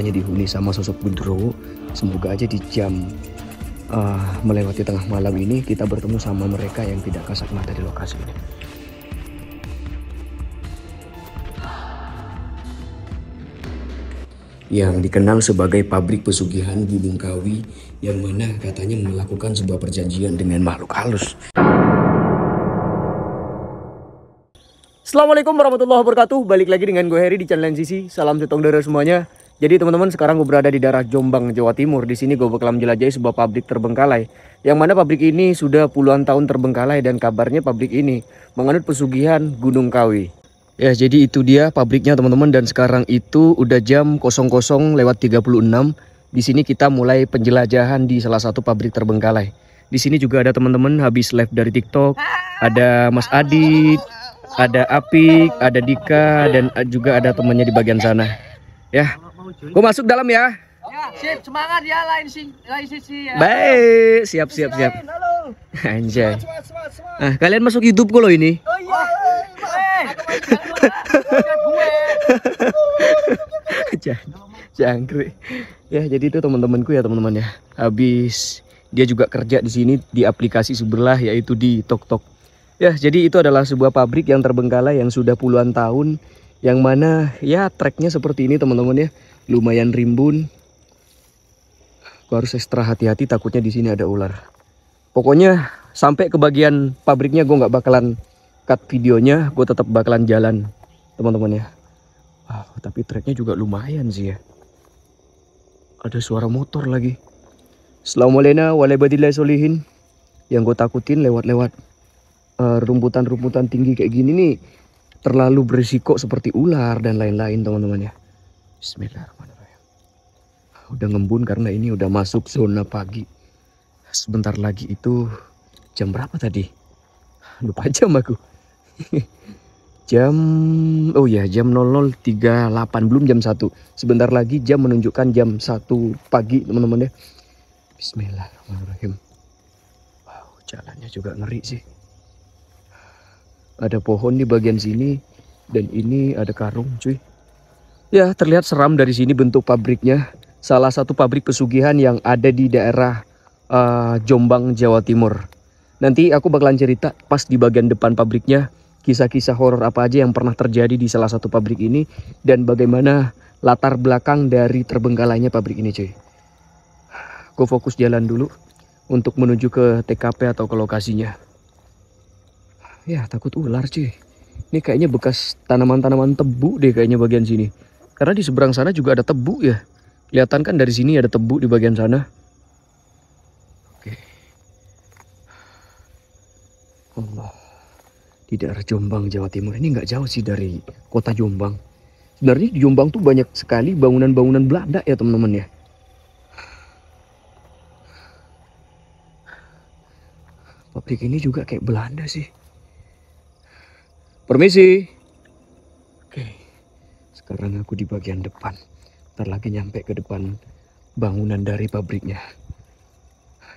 katanya dihuni sama sosok Gundurwo. Semoga aja di jam melewati tengah malam ini kita bertemu sama mereka yang tidak kasat mata di lokasi ini. Yang dikenal sebagai pabrik pesugihan Gunung Kawi, yang mana katanya melakukan sebuah perjanjian dengan makhluk halus. Assalamualaikum warahmatullahi wabarakatuh. Balik lagi dengan gue Heri di channel NCC. Salam setong dara semuanya. Jadi teman-teman, sekarang gue berada di daerah Jombang, Jawa Timur. Di sini gue bakal menjelajahi sebuah pabrik terbengkalai, yang mana pabrik ini sudah puluhan tahun terbengkalai dan kabarnya pabrik ini menganut pesugihan Gunung Kawi. Ya, jadi itu dia pabriknya teman-teman, dan sekarang itu udah jam 00:36. Di sini kita mulai penjelajahan di salah satu pabrik terbengkalai. Di sini juga ada teman-teman habis live dari TikTok, ada Mas Adit, ada Apik, ada Dika, dan juga ada temannya di bagian sana. Ya, gue masuk dalam ya. Ya, sip, semangat ya, lain sisi ya. Baik, siap. Anjay. Nah, kalian masuk YouTube gue loh ini. Oh iya. Jangkrik. Ya, jadi itu teman-temanku ya teman-teman ya. Habis dia juga kerja di sini di aplikasi sebelah, yaitu di TokTok. Ya, jadi itu adalah sebuah pabrik yang terbengkalai yang sudah puluhan tahun, yang mana ya treknya seperti ini teman-teman ya. Lumayan rimbun. Gua harus ekstra hati-hati, takutnya di sini ada ular. Pokoknya sampai ke bagian pabriknya gue nggak bakalan cut videonya, gue tetap bakalan jalan teman-teman ya. Tapi treknya juga lumayan sih ya. Ada suara motor lagi. Assalamualaikum warahmatullahi wabarakatuh. Yang gue takutin lewat-lewat rumputan-rumputan tinggi kayak gini nih terlalu berisiko seperti ular dan lain-lain teman-teman ya. Bismillahirrahmanirrahim. Udah ngembun karena ini udah masuk zona pagi. Sebentar lagi itu jam berapa tadi? Lupa jam aku. Jam 00:38, belum jam 1. Sebentar lagi jam menunjukkan jam 1 pagi teman-teman ya. Bismillahirrahmanirrahim. Wow, jalannya juga ngeri sih. Ada pohon di bagian sini dan ini ada karung cuy. Ya, terlihat seram dari sini bentuk pabriknya. Salah satu pabrik pesugihan yang ada di daerah Jombang, Jawa Timur. Nanti aku bakalan cerita pas di bagian depan pabriknya, kisah-kisah horor apa aja yang pernah terjadi di salah satu pabrik ini, dan bagaimana latar belakang dari terbengkalainya pabrik ini cuy. Gue fokus jalan dulu untuk menuju ke TKP atau ke lokasinya. Ya, takut ular cuy. Ini kayaknya bekas tanaman-tanaman tebu deh kayaknya bagian sini. Karena di seberang sana juga ada tebu ya. Kelihatan kan dari sini ada tebu di bagian sana. Oke. Allah. Di daerah Jombang, Jawa Timur. Ini nggak jauh sih dari kota Jombang. Sebenarnya di Jombang tuh banyak sekali bangunan-bangunan Belanda ya teman-teman ya. Pabrik ini juga kayak Belanda sih. Permisi. Oke. Sekarang aku di bagian depan. Ntar lagi nyampe ke depan bangunan dari pabriknya.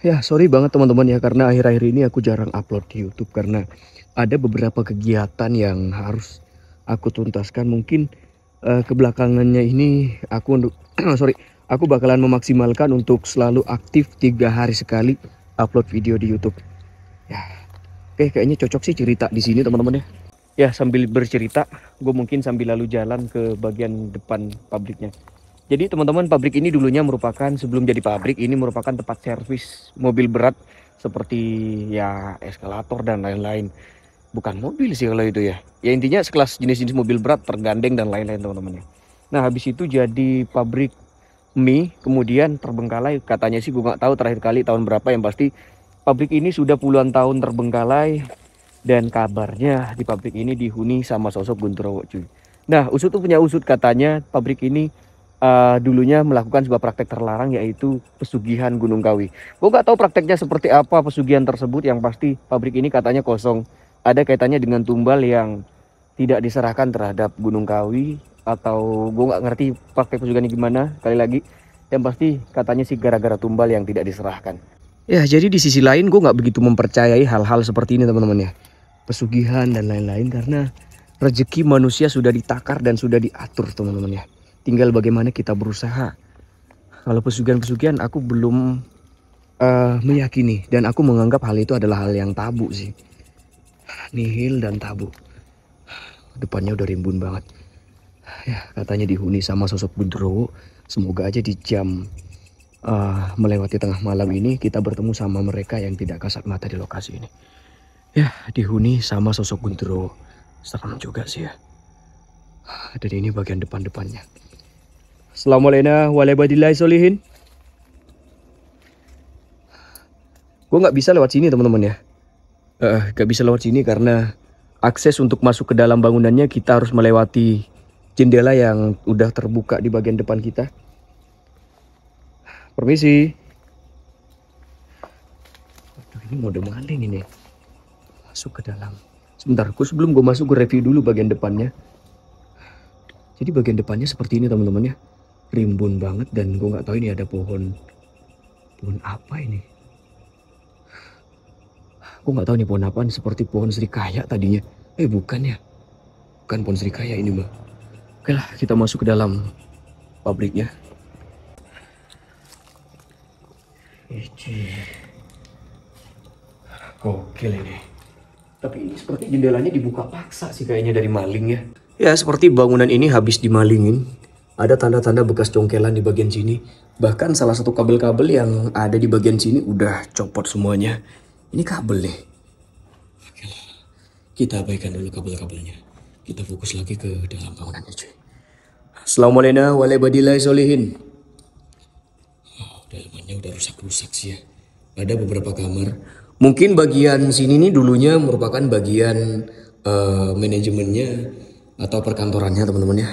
Ya, sorry banget teman-teman ya, karena akhir-akhir ini aku jarang upload di YouTube karena ada beberapa kegiatan yang harus aku tuntaskan. Mungkin kebelakangannya ini aku aku bakalan memaksimalkan untuk selalu aktif 3 hari sekali upload video di YouTube. Ya, oke, kayaknya cocok sih cerita di sini teman-teman ya. Ya, sambil bercerita, gue mungkin sambil lalu jalan ke bagian depan pabriknya. Jadi teman-teman, pabrik ini dulunya merupakan, sebelum jadi pabrik, ini merupakan tempat servis mobil berat seperti ya eskalator dan lain-lain. Bukan mobil sih kalau itu ya. Ya intinya sekelas jenis-jenis mobil berat, tergandeng dan lain-lain teman-teman ya. Nah, habis itu jadi pabrik mie, kemudian terbengkalai. Katanya sih gue nggak tahu terakhir kali tahun berapa, yang pasti pabrik ini sudah puluhan tahun terbengkalai. Dan kabarnya di pabrik ini dihuni sama sosok Gundurwo cuy. Nah, usut tuh punya usut, katanya pabrik ini dulunya melakukan sebuah praktek terlarang, yaitu pesugihan Gunung Kawi. Gue nggak tahu prakteknya seperti apa pesugihan tersebut, yang pasti pabrik ini katanya kosong. Ada kaitannya dengan tumbal yang tidak diserahkan terhadap Gunung Kawi, atau gue nggak ngerti praktek pesugihannya gimana. Kali lagi, yang pasti katanya sih gara-gara tumbal yang tidak diserahkan. Ya, jadi di sisi lain gue nggak begitu mempercayai hal-hal seperti ini teman-teman ya. Pesugihan dan lain-lain, karena rezeki manusia sudah ditakar dan sudah diatur teman-teman ya. tinggal bagaimana kita berusaha. Kalau pesugihan-pesugihan aku belum meyakini, dan aku menganggap hal itu adalah hal yang tabu sih. Nihil dan tabu. Depannya udah rimbun banget. Ya, katanya dihuni sama sosok Gundurwo. Semoga aja di jam melewati tengah malam ini kita bertemu sama mereka yang tidak kasat mata di lokasi ini. Ya, dihuni sama sosok Gundurwo. Serem juga sih ya. Dan ini bagian depan-depannya. Assalamualaikum warahmatullahi wabarakatuh. Gue nggak bisa lewat sini teman-teman ya. Gak bisa lewat sini karena akses untuk masuk ke dalam bangunannya kita harus melewati jendela yang udah terbuka di bagian depan kita. Permisi. Waduh, ini mode maling ini. Masuk ke dalam. Sebentar, sebelum gue masuk gue review dulu bagian depannya. Jadi bagian depannya seperti ini teman-teman ya. Rimbun banget dan gue nggak tahu ini ada pohon. Pohon apa ini? Gue nggak tahu nih pohon apaan, seperti pohon serikaya tadinya. Bukan ya. Bukan pohon serikaya ini mah. Oke lah, kita masuk ke dalam pabriknya. Gokil ini. Tapi ini seperti jendelanya dibuka paksa sih kayaknya dari maling ya. Ya, seperti bangunan ini habis dimalingin. Ada tanda-tanda bekas congkelan di bagian sini. Bahkan salah satu kabel-kabel yang ada di bagian sini udah copot semuanya. Ini kabel nih. Oke, kita abaikan dulu kabel-kabelnya. Kita fokus lagi ke dalam bangunannya cuy. Assalamualaikum warahmatullahi wabarakatuh. Oh, dalamannya udah rusak-rusak sih ya. Ada beberapa kamar. Mungkin bagian sini nih dulunya merupakan bagian manajemennya atau perkantorannya teman-teman ya.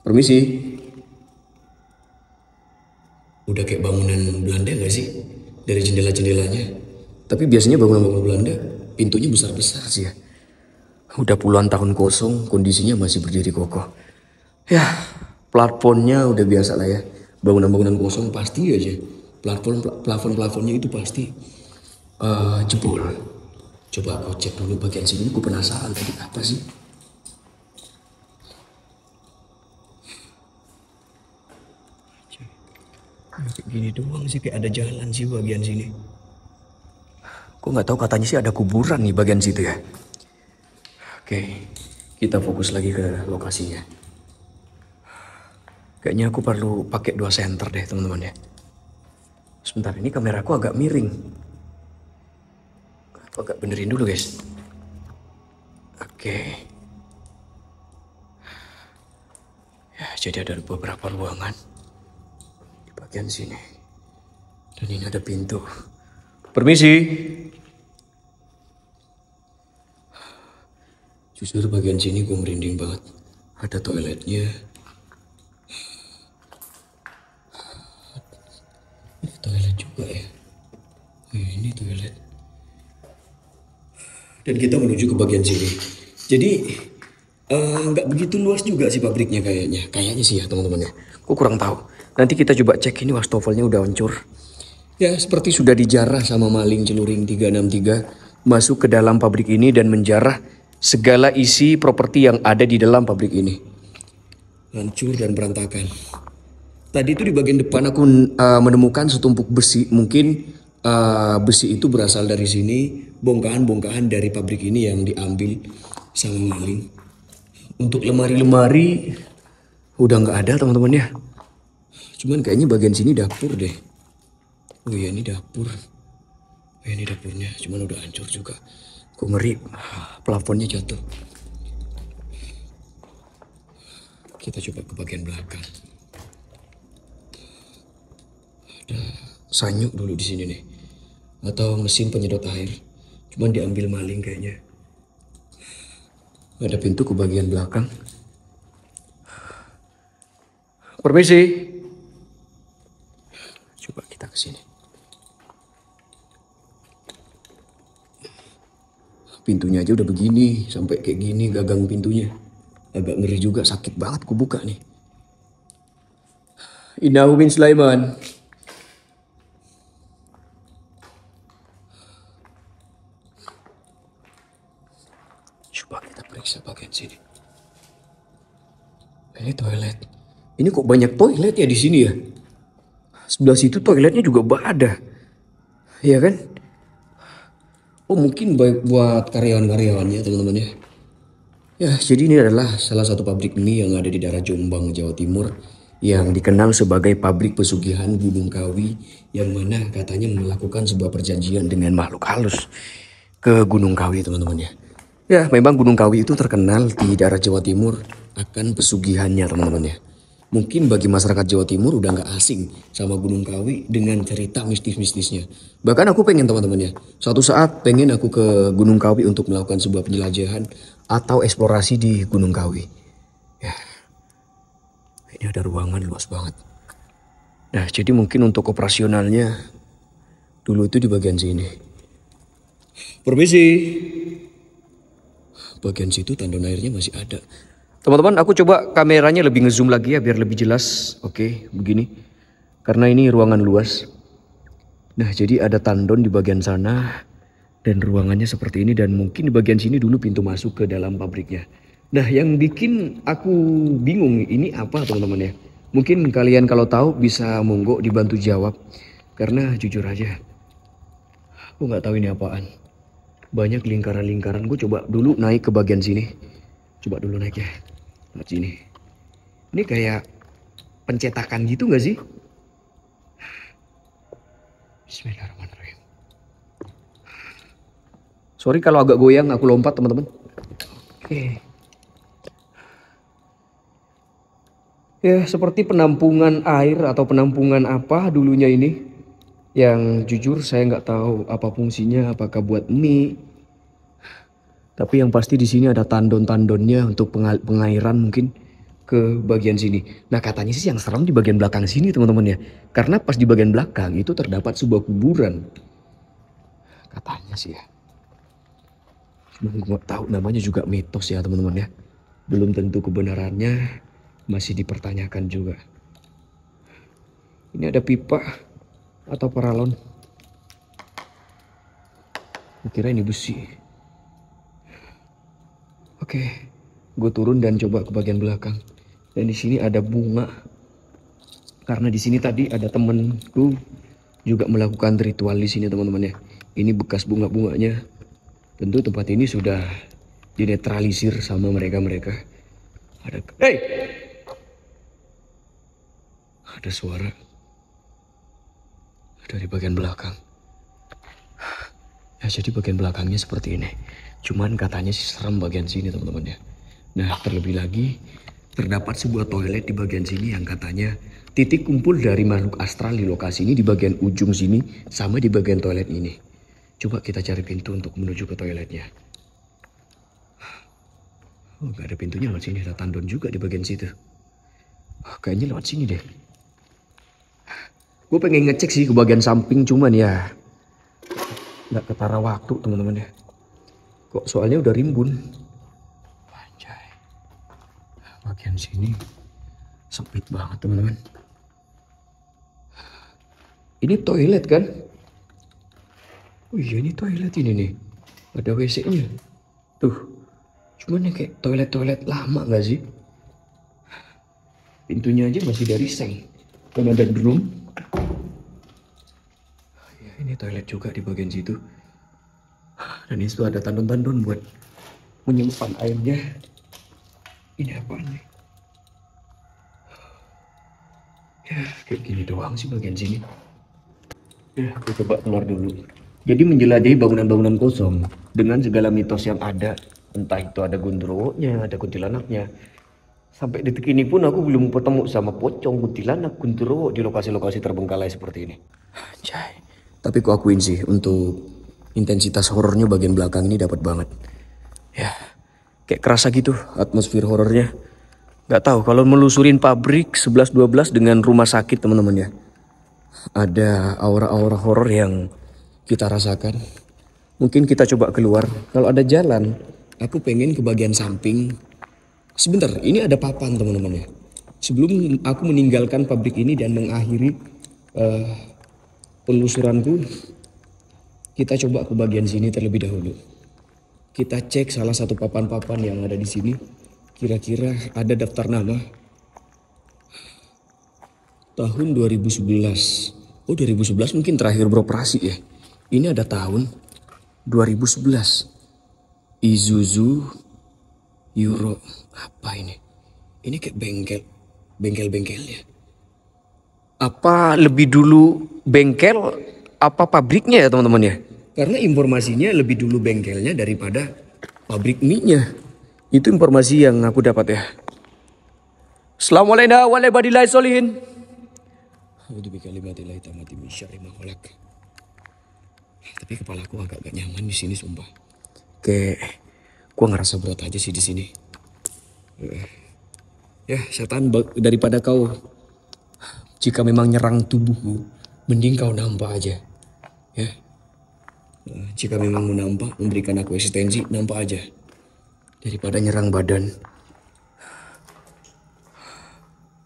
Permisi. Udah kayak bangunan Belanda gak sih? Dari jendela-jendelanya. Tapi biasanya bangunan-bangunan Belanda pintunya besar-besar sih ya. Udah puluhan tahun kosong, kondisinya masih berdiri kokoh. Ya, platformnya udah biasa lah ya. Bangunan-bangunan kosong pasti aja. Plafon-plafonnya itu pasti jebol. Coba aku cek dulu bagian sini, aku penasaran tadi apa sih. Kayak gini doang sih, kayak ada jalan sih bagian sini. Kok nggak tahu, katanya sih ada kuburan nih bagian situ ya. Oke, kita fokus lagi ke lokasinya. Kayaknya aku perlu pakai 2 senter deh teman-teman ya. Sebentar, ini kameraku agak miring. Aku agak benerin dulu guys. Oke. Ya, jadi ada beberapa ruangan di bagian sini. Dan ini ada pintu. Permisi. Jujur bagian sini gue merinding banget. Ada toiletnya. Ini toilet juga ya. Ini toilet. Dan kita menuju ke bagian sini. Jadi nggak begitu luas juga sih pabriknya kayaknya. Kayaknya sih ya teman-teman ya. Gue kurang tahu. Nanti kita coba cek, ini wastofelnya udah hancur. Ya seperti sudah dijarah sama maling celuring 363 masuk ke dalam pabrik ini dan menjarah segala isi properti yang ada di dalam pabrik ini. Hancur dan berantakan. Tadi itu di bagian depan aku menemukan setumpuk besi. Mungkin besi itu berasal dari sini. Bongkahan-bongkahan dari pabrik ini yang diambil sama maling. Untuk lemari-lemari udah nggak ada teman-teman ya. Cuman kayaknya bagian sini dapur deh. Oh iya, ini dapur. Oh ini dapurnya, cuman udah hancur juga. Kok ngeri, plafonnya jatuh. Kita coba ke bagian belakang. Ada sanyuk dulu di sini nih. Atau mesin penyedot air. Cuman diambil maling kayaknya. Ada pintu ke bagian belakang. Permisi. Coba kita ke sini. Pintunya aja udah begini, sampai kayak gini gagang pintunya. Agak ngeri juga, sakit banget ku buka nih. Innahu min Sulaiman. Coba kita periksa bagian sini. Ini toilet. Ini kok banyak toilet ya di sini ya? Sebelah situ toiletnya juga ada. Iya kan? Oh mungkin baik buat karyawan-karyawannya teman-teman ya. Ya jadi ini adalah salah satu pabrik mie yang ada di daerah Jombang, Jawa Timur. Yang dikenal sebagai pabrik pesugihan Gunung Kawi. Yang mana katanya melakukan sebuah perjanjian dengan makhluk halus ke Gunung Kawi teman-teman ya. Ya memang Gunung Kawi itu terkenal di daerah Jawa Timur akan pesugihannya teman-teman ya. Mungkin bagi masyarakat Jawa Timur udah nggak asing sama Gunung Kawi dengan cerita mistis-mistisnya. Bahkan aku pengen teman-teman ya, suatu saat pengen aku ke Gunung Kawi untuk melakukan sebuah penjelajahan atau eksplorasi di Gunung Kawi. Ya, ini ada ruangan luas banget. Nah, jadi mungkin untuk operasionalnya dulu itu di bagian sini. Permisi. Bagian situ tandon airnya masih ada. Teman-teman, aku coba kameranya lebih ngezoom lagi ya biar lebih jelas. Oke, begini. Karena ini ruangan luas. Nah, jadi ada tandon di bagian sana dan ruangannya seperti ini dan mungkin di bagian sini dulu pintu masuk ke dalam pabriknya. Nah, yang bikin aku bingung ini apa, teman-teman ya? Mungkin kalian kalau tahu bisa monggo dibantu jawab. Karena jujur aja, aku nggak tahu ini apaan. Banyak lingkaran-lingkaran. Gue coba dulu naik ke bagian sini. Coba dulu naik ya. Lihat sini. Ini kayak pencetakan gitu gak sih? Bismillahirrahmanirrahim. Sorry kalau agak goyang aku lompat teman-teman. Oke. Ya seperti penampungan air atau penampungan apa dulunya ini. Yang jujur saya nggak tahu apa fungsinya, apakah buat mie. Tapi yang pasti di sini ada tandon-tandonnya untuk pengairan mungkin ke bagian sini. Nah katanya sih yang serem di bagian belakang sini teman-teman ya. Karena pas di bagian belakang itu terdapat sebuah kuburan. Katanya sih ya. Cuma nggak tahu namanya juga mitos ya teman-teman ya. Belum tentu kebenarannya masih dipertanyakan juga. Ini ada pipa atau paralon. Kira ini besi. Oke, gue turun dan coba ke bagian belakang. Dan di sini ada bunga. Karena di sini tadi ada temenku juga melakukan ritual di sini teman-teman ya. Ini bekas bunga-bunganya. Tentu tempat ini sudah dinetralisir sama mereka-mereka. Ada, hey! Ada suara dari bagian belakang. Ya jadi bagian belakangnya seperti ini. Cuman katanya sih serem bagian sini teman-teman ya. Nah terlebih lagi terdapat sebuah toilet di bagian sini yang katanya titik kumpul dari makhluk astral di lokasi ini di bagian ujung sini sama di bagian toilet ini. Coba kita cari pintu untuk menuju ke toiletnya. Oh gak ada pintunya lewat sini, ada tandon juga di bagian situ. Oh, kayaknya lewat sini deh. Gue pengen ngecek sih ke bagian samping cuman ya nggak ketara waktu teman-teman ya. Kok soalnya udah rimbun. Anjay. Bagian sini sempit banget teman-teman. Ini toilet kan? Oh iya ini toilet ini nih. Ada WC-nya. Tuh. Cuman ya kayak toilet-toilet lama gak sih? Pintunya aja masih dari seng. Dan ada drum. Ya, ini toilet juga di bagian situ. Dan itu ada tandon-tandon buat menyimpan airnya. Ini apa nih? Ya kayak gini doang sih bagian sini. Ya aku coba keluar dulu. Jadi menjelajahi bangunan-bangunan kosong dengan segala mitos yang ada. Entah itu ada gundurwonya, ada kuntilanaknya. Sampai detik ini pun aku belum ketemu sama pocong, kuntilanak, gundurwo di lokasi-lokasi terbengkalai seperti ini. Anjay. Tapi aku akuin sih untuk intensitas horornya bagian belakang ini dapat banget. Ya, kayak kerasa gitu atmosfer horornya. Gak tahu kalau melusurin pabrik 11-12 dengan rumah sakit teman-teman ya. Ada aura-aura horor yang kita rasakan. Mungkin kita coba keluar. Kalau ada jalan, aku pengen ke bagian samping. Sebentar, ini ada papan teman-teman ya. Sebelum aku meninggalkan pabrik ini dan mengakhiri penelusuranku, kita coba ke bagian sini terlebih dahulu. Kita cek salah satu papan-papan yang ada di sini. Kira-kira ada daftar nama tahun 2011. Oh 2011 mungkin terakhir beroperasi ya. Ini ada tahun 2011. Isuzu Euro. Apa ini? Ini kayak bengkel-bengkelnya. Apa lebih dulu bengkel apa pabriknya ya teman-teman ya? Karena informasinya lebih dulu bengkelnya daripada pabrik mie-nya. Itu informasi yang aku dapat ya. Assalamualaikum warahmatullahi wabarakatuh. Tapi kepala aku agak gak nyaman di sini sumpah. Kayak gua ngerasa berat aja sih di sini. Ya setan, daripada kau jika memang nyerang tubuhku, mending kau nampak aja. Ya. Jika memang mau nampak, memberikan aku eksistensi, nampak aja. Daripada nyerang badan.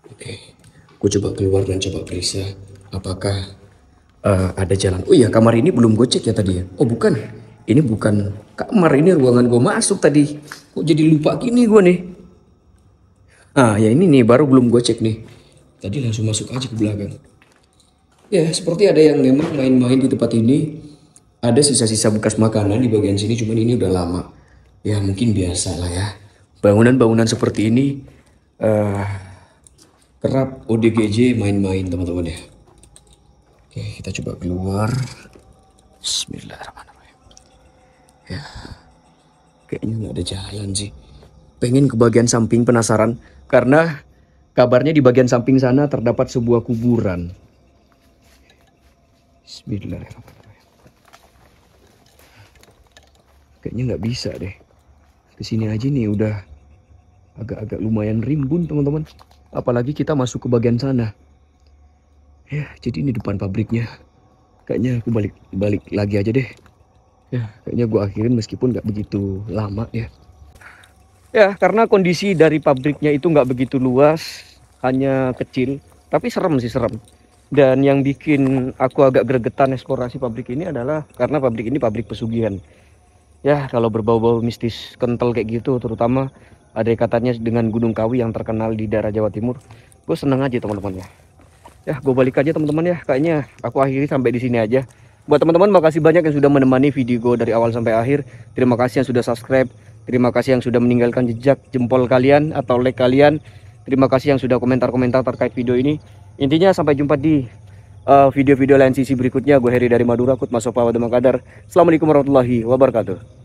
Oke. Aku coba keluar dan coba periksa apakah ada jalan. Oh iya, kamar ini belum gue cek ya tadi ya. Oh bukan, ini bukan kamar, ini ruangan gue masuk tadi. Kok jadi lupa gini gue nih. Ah ya ini nih baru belum gue cek nih. Tadi langsung masuk aja ke belakang. Ya seperti ada yang memang main-main di tempat ini. Ada sisa-sisa bekas makanan di bagian sini, cuman ini udah lama. Ya mungkin biasa lah ya. Bangunan-bangunan seperti ini kerap ODGJ main-main teman-teman ya. Oke kita coba keluar. Bismillahirrahmanirrahim. Ya kayaknya nggak ada jalan sih. Pengen ke bagian samping, penasaran karena kabarnya di bagian samping sana terdapat sebuah kuburan. Bismillahirrahmanirrahim. Kayaknya nggak bisa deh. Kesini aja nih udah agak-agak lumayan rimbun teman-teman. Apalagi kita masuk ke bagian sana. Ya jadi ini depan pabriknya. Kayaknya aku balik lagi aja deh. Ya kayaknya gue akhirin meskipun nggak begitu lama ya. Ya karena kondisi dari pabriknya itu nggak begitu luas. Hanya kecil. Tapi serem sih, serem. Dan yang bikin aku agak gregetan eksplorasi pabrik ini adalah karena pabrik ini pabrik pesugihan. Ya kalau berbau-bau mistis kental kayak gitu, terutama ada ikatannya dengan Gunung Kawi yang terkenal di daerah Jawa Timur. Gue seneng aja teman-teman ya. Ya gue balik aja teman-teman ya. Kayaknya aku akhiri sampai di sini aja. Buat teman-teman makasih banyak yang sudah menemani video gue dari awal sampai akhir. Terima kasih yang sudah subscribe. Terima kasih yang sudah meninggalkan jejak jempol kalian atau like kalian. Terima kasih yang sudah komentar-komentar terkait video ini. Intinya sampai jumpa di video-video lain sisi berikutnya. Gue Heri dari Madura, Kut Masofa Wadamangkadar. Assalamualaikum warahmatullahi wabarakatuh.